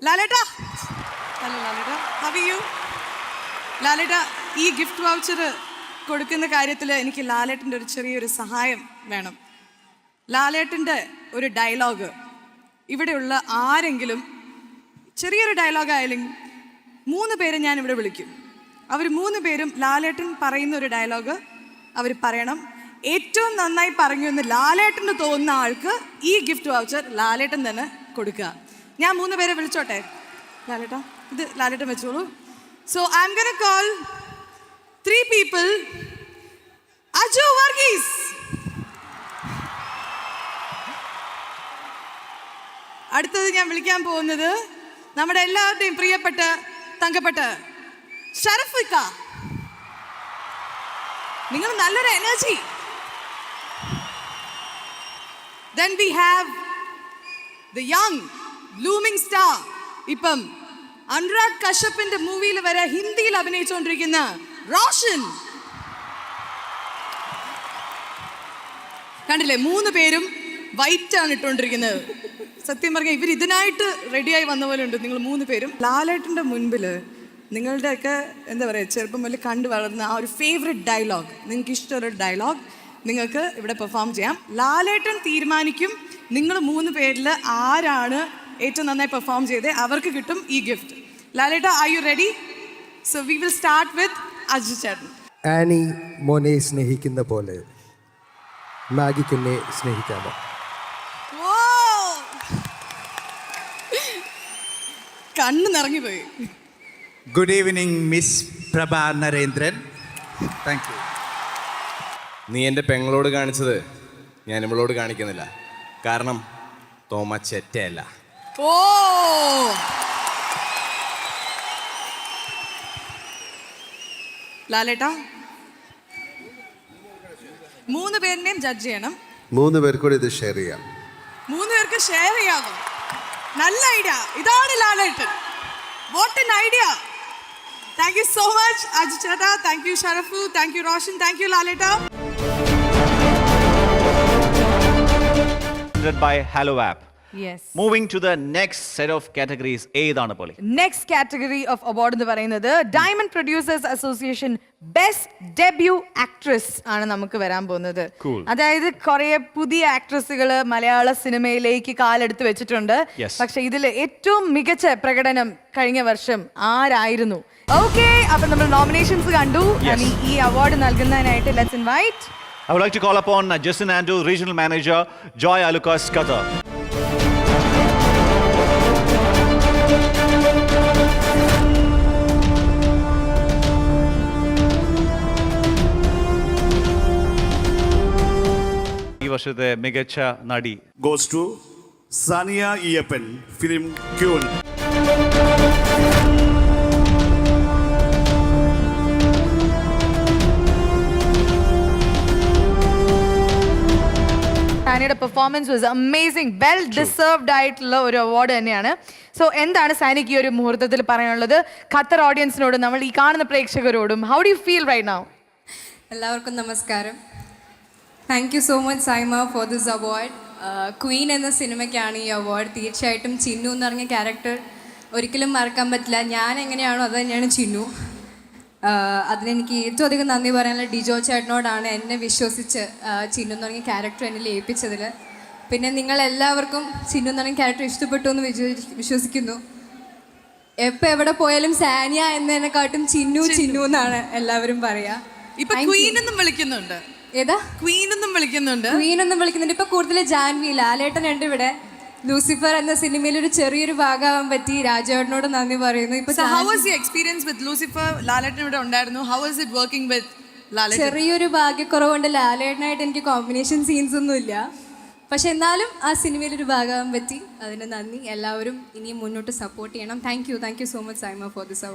ലാലേട്ടാ, hello ലാലേട്ടാ, how are you? ലാലേട്ടാ, ഈ gift voucher കൊടുക്കുന്ന കാര്യത്തിൽ എനിക്ക് ലാലേട്ടൻ്റെ ഒരു ചെറിയൊരു സഹായം വേണം. ലാലേട്ടൻ്റെ ഒരു ഡയലോഗ് ഇവിടെയുള്ള ആരെങ്കിലും ചെറിയൊരു ഡയലോഗ് ആയാലും 3 പേരെ ഞാൻ ഇവിടെ വിളിക്കും. അവർ 3 പേരും ലാലേട്ടൻ പറയുന്ന ഒരു ഡയലോഗ് അവർ പറയണം. ഏറ്റവും നന്നായി പറഞ്ഞു എന്ന് ലാലേട്ടന് തോന്നുന്ന ആൾക്ക് ഈ ഗിഫ്റ്റ് വൗച്ചർ ലാലേട്ടൻ തന്നെ കൊടുക്കുക. ഞാൻ 3 പേരെ വിളിച്ചോട്ടെ? ലാലേട്ടാ, ഇത് ലാലേട്ടൻ വെച്ചോളൂ. So I M gonna call 3 people. Aju Varghese, അടുത്തത് ഞാൻ വിളിക്കാൻ പോകുന്നത് നമ്മുടെ എല്ലാവരുടെയും പ്രിയപ്പെട്ട തങ്കപ്പെട്ട ഷറഫിക്ക. നിങ്ങൾ നല്ലൊരു energy. Then we have the young looming star, ഇപ്പം അനുരാഗ് കശ്യപിന്റെ മൂവിയിൽ വരെ ഹിന്ദിയിൽ അഭിനയിച്ചുകൊണ്ടിരിക്കുന്ന റോഷൻ. കണ്ടില്ലേ, 3 പേരും വൈറ്റ് ആണ് ഇട്ടുകൊണ്ടിരിക്കുന്നത്. സത്യം പറഞ്ഞാൽ ഇവർ ഇതിനായിട്ട് റെഡിയായി വന്ന പോലെ ഉണ്ട് നിങ്ങൾ 3 പേരും. ലാലേട്ടൻ്റെ മുൻപിൽ നിങ്ങളുടെയൊക്കെ എന്താ പറയുക, ചെറുപ്പം മുതൽ കണ്ടു വളർന്ന ആ ഒരു ഫേവറേറ്റ് ഡയലോഗ്, നിങ്ങൾക്ക് ഇഷ്ടമുള്ള ഡയലോഗ് നിങ്ങൾക്ക് ഇവിടെ പെർഫോം ചെയ്യാം. ലാലേട്ടൻ തീരുമാനിക്കും നിങ്ങൾ 3 പേരിൽ ആരാണ് ഏറ്റവും നന്നായി പെർഫോം ചെയ്തത്, അവർക്ക് കിട്ടും ഈ ഗിഫ്റ്റ്. ലാലേട്ട, are you ready? So we will start with Aju ചേട്ടൻ. ആനി മോനെ സ്നേഹിക്കുന്ന പോലെ മാഗിക്കെന്നെ സ്നേഹിക്കാമോ? കണ്ണ് നിറങ്ങിപ്പോയി. Good evening miss Prabha Narendran. Thank you. നീ എൻ്റെ പെങ്ങളോട് കാണിച്ചത് ഞാൻ ഇവളോട് കാണിക്കുന്നില്ല. കാരണം തോമ ചെറ്റയല്ല. ഓ, ലാലേട്ടാ, 3 പേരിനെയും ജഡ്ജ് ചെയ്യണം. 3 പേർ കൂടി ഇത് ഷെയർ ചെയ്യാം. 3 പേർക്ക് ഷെയർ ചെയ്യാമോ? നല്ല ഐഡിയ. ഇതാണ് ലാലേട്ടൻ. What an idea. Thank you so much Aju ചേട്ടാ. Thank you Sharafu. Thank you Roshan. Thank you ലാലേട്ട. By Hello App. Yes. Moving to the next set of categories. ഏതാണ് പോലെ? Next category of award എന്ന് പറയുന്നത് Diamond Producers Association Best Debut Actress ആണ് നമുക്ക് വരാൻ പോകുന്നത്. Cool. അതായത് കുറെ പുതിയ ആക്ട്രസുകൾ മലയാള സിനിമയിലേക്ക് കാലെടുത്ത് വെച്ചിട്ടുണ്ട്. Yes. പക്ഷെ ഇതിൽ ഏറ്റവും മികച്ച പ്രകടനം കഴിഞ്ഞ വർഷം ആരായിരുന്നു? ഓക്കെ, അപ്പൊ നമ്മൾ നോമിനേഷൻസ് കണ്ടു. Yes. ഈ അവാർഡ് നൽകുന്നതിനായിട്ട് let's invite. I would like to call upon Justin Andrew, Regional Manager, Joy Alucas, Qatar. ഈ വർഷത്തെ മികച്ച നടി goes to Sania Iyappan, film Kyun. സാനിയുടെ performance was amazing. Well deserved ആയിട്ടുള്ള ഒരു അവാർഡ് തന്നെയാണ്. സോ എന്താണ് സാനിക്ക് ഈ ഒരു മുഹൂർത്തത്തിൽ പറയാനുള്ളത് ഖത്തർ ഓഡിയൻസിനോടും നമ്മൾ ഈ കാണുന്ന പ്രേക്ഷകരോടും? How do you feel right now? എല്ലാവർക്കും നമസ്കാരം. Thank you so much SIIMA for this award. Queen എന്ന സിനിമയ്ക്കാണ് ഈ അവാർഡ്. തീർച്ചയായിട്ടും ചിന്നു എന്ന് പറഞ്ഞ ക്യാരക്ടർ ഒരിക്കലും മറക്കാൻ പറ്റില്ല. ഞാൻ എങ്ങനെയാണോ അത് തന്നെയാണ് ചിന്നു. അതിനെനിക്ക് ഏറ്റവും അധികം നന്ദി പറയാനുള്ള ഡിജോ ചേട്ടനോടാണ് എന്നെ വിശ്വസിച്ച് ചിന്നു എന്ന് പറഞ്ഞ ക്യാരക്ടർ എന്നിൽ ഏൽപ്പിച്ചതിൽ. പിന്നെ നിങ്ങളെല്ലാവർക്കും ചിന്നു എന്ന് പറഞ്ഞ ക്യാരക്ടർ ഇഷ്ടപ്പെട്ടു എന്ന് വിശ്വസിക്കുന്നു. എപ്പോൾ എവിടെ പോയാലും സാനിയ എന്നതിനെക്കാട്ടും ചിന്നു ചിന്നു എന്നാണ് എല്ലാവരും പറയുക. ഇപ്പൊ ക്വീൻ എന്നും വിളിക്കുന്നുണ്ട്. ഏതാ? ക്വീൻ എന്നും വിളിക്കുന്നുണ്ട്. ക്വീൻ എന്നും വിളിക്കുന്നുണ്ട്. ഇപ്പൊ കൂടുതൽ ജാൻവി. ലാലേട്ടൻ ഉണ്ട് ഇവിടെ. ലൂസിഫർ എന്ന സിനിമയിൽ ഒരു ചെറിയൊരു ഭാഗമാവാൻ പറ്റി. രാജേട്ടനോട് നന്ദി പറയുന്നു. ഇപ്പൊ how was your experience with Lucifer? ലാലേട്ടൻ ഇവിടെ ഉണ്ടായിരുന്നു. How was it working with ലാലേട്ടൻ? ചെറിയൊരു ഭാഗ്യക്കുറവുണ്ട്. ലാലേട്ടനായിട്ട് എനിക്ക് കോമ്പിനേഷൻ സീൻസ് ഒന്നും ഇല്ല. പക്ഷെ എന്നാലും ആ സിനിമയിലൊരു ഭാഗമാവാൻ പറ്റി. അതിന് നന്ദി. എല്ലാവരും ഇനിയും മുന്നോട്ട് സപ്പോർട്ട് ചെയ്യണം. Thank you so much SIIMA for this.